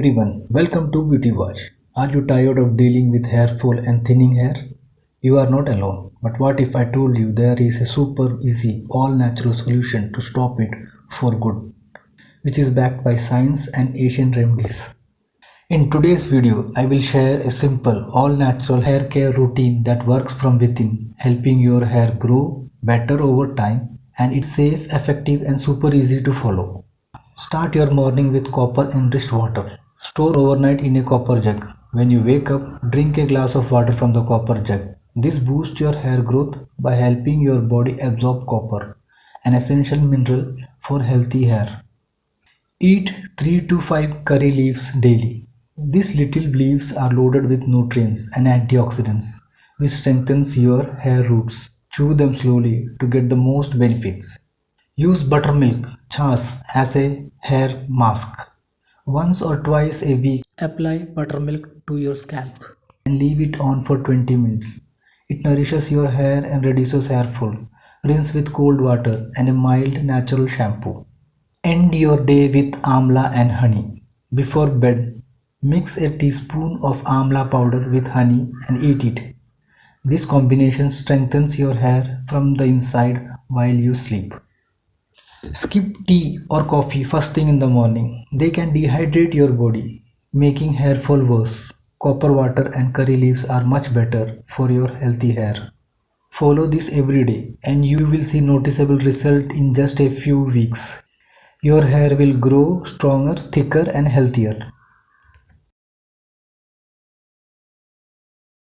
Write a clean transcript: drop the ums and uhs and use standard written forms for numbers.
everyone, welcome to Beauty Watch. Are you tired of dealing with hair fall and thinning hair? You are not alone. But what if I told you there is a super easy, all natural solution to stop it for good, which is backed by science and Asian remedies? In today's video, I will share a simple, all natural hair care routine that works from within, helping your hair grow better over time, and it's safe, effective, and super easy to follow. Start your morning with copper-enriched water. Store overnight in a copper jug. When you wake up, drink a glass of water from the copper jug. This boosts your hair growth by helping your body absorb copper, an essential mineral for healthy hair. Eat 3 to 5 curry leaves daily. These little leaves are loaded with nutrients and antioxidants, which strengthens your hair roots. Chew them slowly to get the most benefits. Use buttermilk chas as a hair mask. Once or twice a week, apply buttermilk to your scalp and leave it on for 20 minutes. It nourishes your hair and reduces hair fall. Rinse with cold water and a mild natural shampoo. End your day with amla and honey. Before bed, mix a teaspoon of amla powder with honey and eat it. This combination strengthens your hair from the inside while you sleep. Skip tea or coffee first thing in the morning. They can dehydrate your body, making hair fall worse. Copper water and curry leaves are much better for your healthy hair. Follow this every day and you will see noticeable result in just a few weeks. Your hair will grow stronger, thicker and healthier.